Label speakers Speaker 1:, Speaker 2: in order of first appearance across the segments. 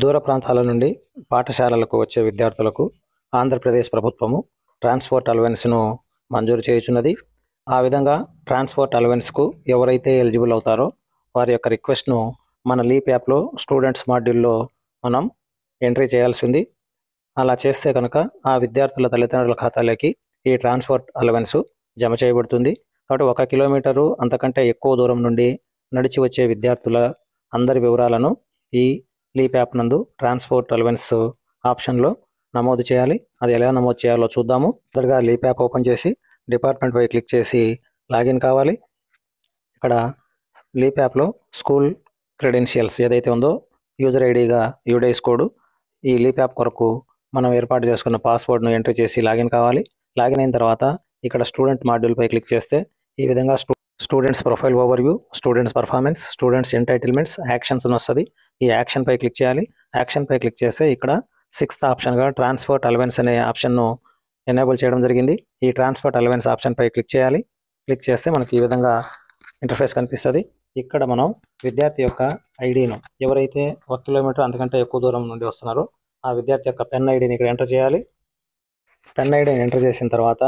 Speaker 1: దూర ప్రాంతాల నుండి పాఠశాలలకు వచ్చే విద్యార్థులకు ఆంధ్రప్రదేశ్ ప్రభుత్వము ట్రాన్స్పోర్ట్ అలవెన్స్ను మంజూరు చేయుచున్నది. ఆ విధంగా ట్రాన్స్పోర్ట్ అలవెన్స్కు ఎవరైతే ఎలిజిబుల్ అవుతారో వారి యొక్క రిక్వెస్ట్ను మన లీప్ యాప్లో స్టూడెంట్స్ మాడ్యూల్లో మనం ఎంట్రీ చేయాల్సి ఉంది. అలా చేస్తే కనుక ఆ విద్యార్థుల తల్లిదండ్రుల ఖాతాలోకి ఈ ట్రాన్స్పోర్ట్ అలవెన్స్ జమ చేయబడుతుంది. కాబట్టి 1 కిలోమీటరు అంతకంటే ఎక్కువ దూరం నుండి నడిచి వచ్చే విద్యార్థుల అందరి వివరాలను ఈ లీప్ యాప్ నందు ట్రాన్స్పోర్ట్ అలవెన్స్ ఆప్షన్లో నమోదు చేయాలి. అది ఎలా నమోదు చేయాలో చూద్దాము. మొదటగా లీప్ యాప్ ఓపెన్ చేసి డిపార్ట్మెంట్ పై క్లిక్ చేసి లాగిన్ కావాలి. ఇక్కడ లీప్ యాప్లో స్కూల్ క్రెడెన్షియల్స్ ఏదైతే ఉందో యూజర్ ఐడిగా యూడైస్ కోడ్, ఈ లీప్ యాప్ కొరకు మనం ఏర్పాటు చేసుకున్న పాస్వర్డ్ను ఎంట్రీ చేసి లాగిన్ కావాలి. లాగిన్ అయిన తర్వాత ఇక్కడ స్టూడెంట్ మాడ్యూల్ పై క్లిక్ చేస్తే ఈ విధంగా students profile overview, students performance, students entitlements, actions అని వస్తుంది. ఈ యాక్షన్ పై క్లిక్ చేయాలి. యాక్షన్ పై క్లిక్ చేస్తే ఇక్కడ 6th ఆప్షన్గా ట్రాన్స్పోర్ట్ అలవెన్స్ అనే ఆప్షన్ను ఎనేబుల్ చేయడం జరిగింది. ఈ ట్రాన్స్పోర్ట్ అలవెన్స్ ఆప్షన్ పై క్లిక్ చేయాలి. క్లిక్ చేస్తే మనకి ఈ విధంగా ఇంటర్ఫేస్ కనిపిస్తుంది. ఇక్కడ మనం విద్యార్థి యొక్క ఐడిను, ఎవరైతే 1 కిలోమీటర్ అంతకంటే ఎక్కువ దూరం నుండి వస్తున్నారో ఆ విద్యార్థి యొక్క పెన్ ఐడిని ఇక్కడ ఎంటర్ చేయాలి. పెన్ ఐడిని ఎంటర్ చేసిన తర్వాత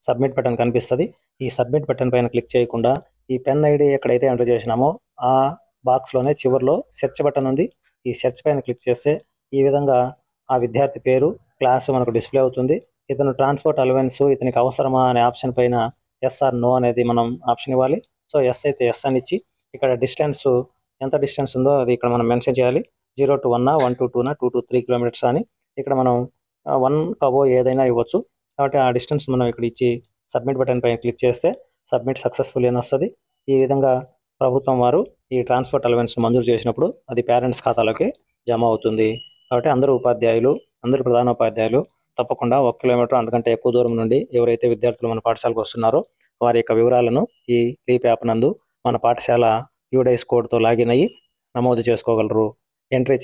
Speaker 1: సబ్మిట్ బటన్ కనిపిస్తుంది. ఈ సబ్మిట్ బటన్ పైన క్లిక్ చేయకుండా ఈ పెన్ ఐడి ఎక్కడైతే ఎంటర్ చేసినామో ఆ బాక్స్లోనే చివరిలో సెర్చ్ బటన్ ఉంది. ఈ సెర్చ్ పైన క్లిక్ చేస్తే ఈ విధంగా ఆ విద్యార్థి పేరు, క్లాసు మనకు డిస్ప్లే అవుతుంది. ఇతను ట్రాన్స్పోర్ట్ అలవెన్స్ ఇతనికి అవసరమా అనే ఆప్షన్ పైన ఎస్ ఆర్ నో అనేది మనం ఆప్షన్ ఇవ్వాలి. సో ఎస్ అయితే ఎస్ అని ఇచ్చి ఇక్కడ డిస్టెన్స్ ఎంత డిస్టెన్స్ ఉందో అది ఇక్కడ మనం మెన్షన్ చేయాలి. 0 to 1, 1 to 2, 2 to 3 కిలోమీటర్స్ అని ఇక్కడ మనం 1 కబో ఏదైనా ఇవ్వచ్చు. కాబట్టి ఆ డిస్టెన్స్ మనం ఇక్కడ ఇచ్చి సబ్మిట్ బటన్ పైన క్లిక్ చేస్తే సబ్మిట్ సక్సెస్ఫుల్ అని వస్తుంది. ఈ విధంగా ప్రభుత్వం వారు ఈ ట్రాన్స్పోర్ట్ అలవెన్స్ మంజూరు చేసినప్పుడు అది పేరెంట్స్ ఖాతాలోకి జమ అవుతుంది. కాబట్టి అందరూ ఉపాధ్యాయులు, అందరూ ప్రధానోపాధ్యాయులు తప్పకుండా 1 కిలోమీటర్ అంతకంటే ఎక్కువ దూరం నుండి ఎవరైతే విద్యార్థులు మన పాఠశాలకు వస్తున్నారో వారి యొక్క వివరాలను ఈ లీప్ యాప్ నందు మన పాఠశాల యూడైస్ కోడ్తో లాగిన్ అయ్యి నమోదు చేసుకోగలరు. ఎంట్రీ